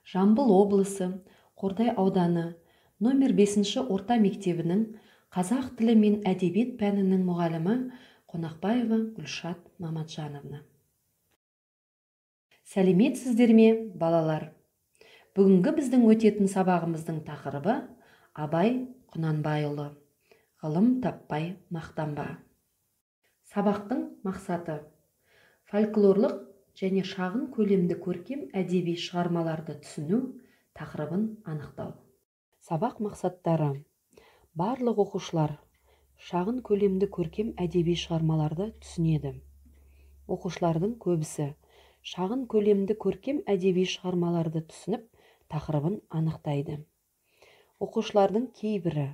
Жамбыл облысы, Қордай ауданы, номер 5 орта мектебінің қазақ тілі мен әдебиет пәнінің мұғалімі Қонақбаева Гүлшат Мамаджановна. Сәлеметсіздер ме, балалар? Бүгінгі біздің өтетін сабағымыздың тақырыбы Абай Құнанбайұлы. Ғылым таппай мақтанба. Сабақтың мақсаты: фольклорлық және шағын көлемді көркем әдеби шығармаларды түсіну тақырыбын анықтау. Сабақ мақсаттары: барлық оқушылар шағын көлемді көркем әдеби шығармаларды түсінеді. Оқушылардың көбісі шағын көлемді көркем әдеби шығармаларды түсініп, тақырыбын анықтайды. Оқушылардың кейбірі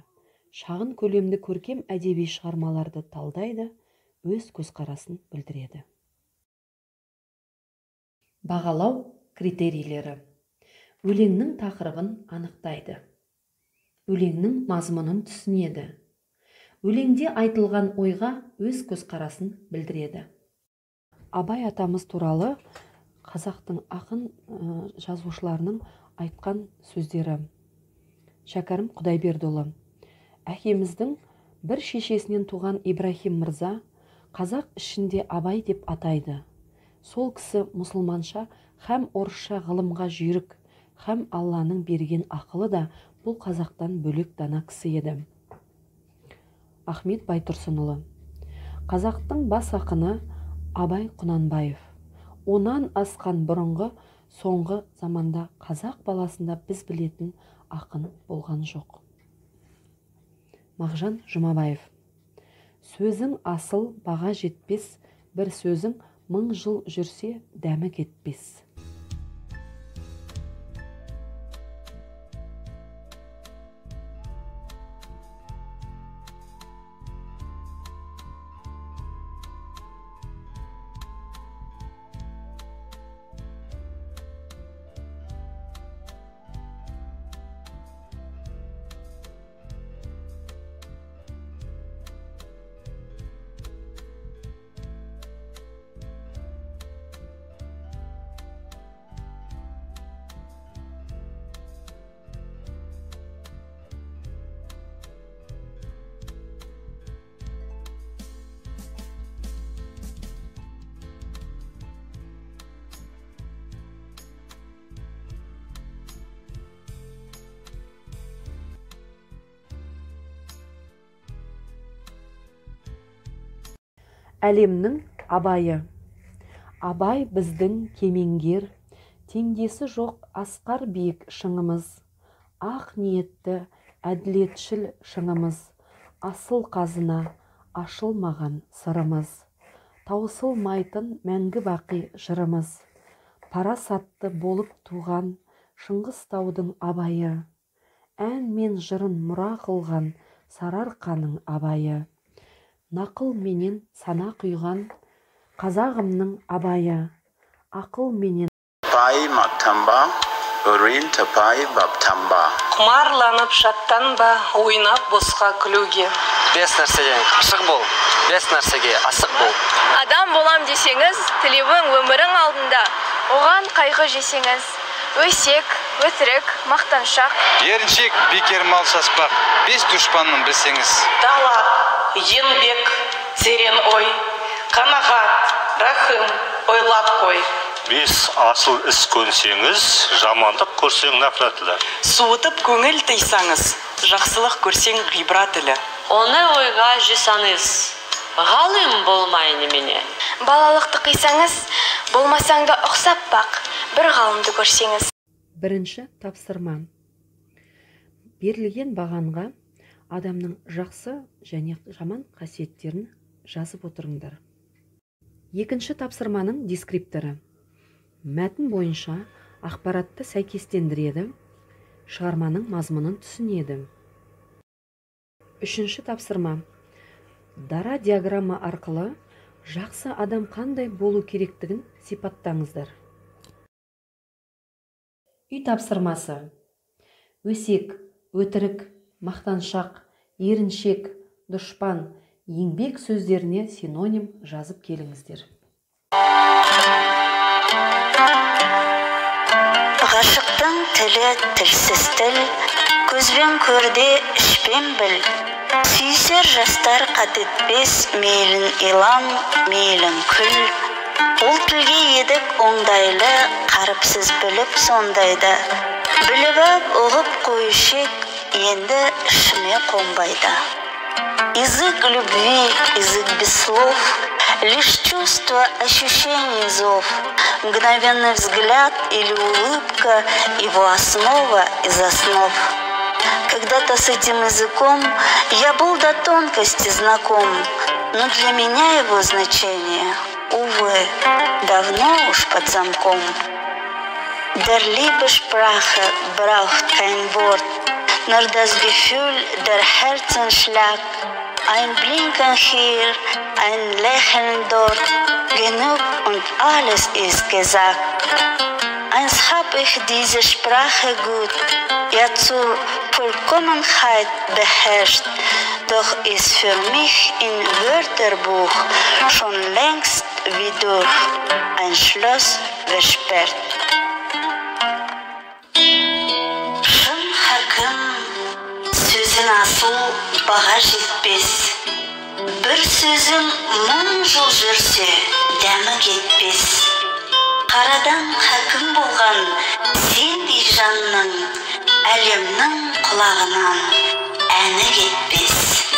шағын көлемді көркем әдеби шығармаларды талдайды, өз көзқарасын білдіреді. Бағалау критерийлері: өлеңнің тақырыбын анықтайды. Өлеңнің мазмұнын түсінеді. Өлеңде айтылған ойға өз көзқарасын білдіреді. Абай атамыз туралы қазақтың ақын жазушыларының айтқан сөздері. Шәкәрім Құдайбердіұлы: әкеміздің бір шешесінен туған Ибрахим мырза қазақ ішінде Абай деп атайды. Сол кісі мұсылманша һәм орысша ғылымға жүйрік, һәм Алланың берген ақылы да бұл қазақтан бөлек дана кісі еді. Ахмет Байтұрсынұлы: қазақтың бас ақыны Абай Құнанбаев. Онан асқан бұрынғы соңғы заманда қазақ баласында біз білетін ақын болған жоқ. Мағжан Жұмабаев: сөзің асыл, баға жетпес, бір сөзің 1000 жыл жүрсе, дәмі кетпес. Әлемнің Абайы. Абай біздің кемеңгер, теңдесі жоқ асқар биік шыңымыз, ақ ниетті, әділетшіл шыңымыз, асыл қазына, ашылмаған сырымыз, таусылмайтын мәңгі бақи жырымыз, парасатты болып туған Шыңғыстаудың Абайы, ән мен жырын мұра қылған Сарыарқаның Абайы, нақыл менен сана құйған қазағымның Абайы, ақыл менен Таппай мақтанба, өрен таппай баптанба. Құмарланып шаттанба, ойнап босқа күлуге. Бес нәрседен қашық бол, бес нәрсеге асық бол. Адам болам десеңіз, тілеуің өмірің алдында, оған қайғы жесеңіз, өсек, өтірік, мақтаншақ. Еріншек, бекер мал шашпақ, бес дұшпанын білсеңіз. Дала, еңбек, терең ой, қанағат, рахым, ойлап қой. Бес асыл іс көрсеңіз, жамандық көрсең нәпратілі. Суытып көңіл тыйсаңыз, жақсылық көрсең ғибрат ілі. Оны ойға жесаңыз, ғалым болмай немене. Балалықты қисаңыз, болмасаң да ұқсап бақ, бір ғалымды көрсеңіз. Бірінші тапсырма. Берілген бағанға адамның жақсы және жаман қасиеттерін жазып отырыңдар. Екінші тапсырманың дескрипторы. Мәтін бойынша ақпаратты сәйкестендіреді, шығарманың мазмұнын түсінеді. Үшінші тапсырма. Дара диаграмма арқылы жақсы адам қандай болу керектігін сипаттаңыздар. Үй тапсырмасы. Өсек, өтірік, мақтаншақ, еріншек, дұшпан, еңбек сөздеріне синоним жазып келіңіздер. Ғашық Қазақтың тілі тілсіз тіл, көзбен көрде ішпен біл. Сүйсер жастар қатетпес, мейлін илан, мейлін күл. Ол тілге едік оңдайлы, қарыпсыз біліп сондайды. Біліп ап ұғып қойшек, енді ішіме қонбайды. Язык любви, язык без слов, лишь чувство, ощущение, зов. Мгновенный взгляд или улыбка — его основа из основ. Когда-то с этим языком я был до тонкости знаком, но для меня его значение, увы, давно уж под замком. Der Liebe Sprache braucht kein Wort, nur das Gefühl der Herzensschlag. Ein Blinken hier, ein Lächeln dort, genug und alles ist gesagt. Einst hab ich diese Sprache gut, ja zur Vollkommenheit beherrscht, doch ist für mich im Wörterbuch schon längst wie durch ein Schloss versperrt. Шын хакім сөзін асыл баға жетпес. Бір сөзің мың жыл жүрсе, дәмі кетпес. Қарадан хакім болған сендей жанның, әлемнің құлағынан әні кетпес.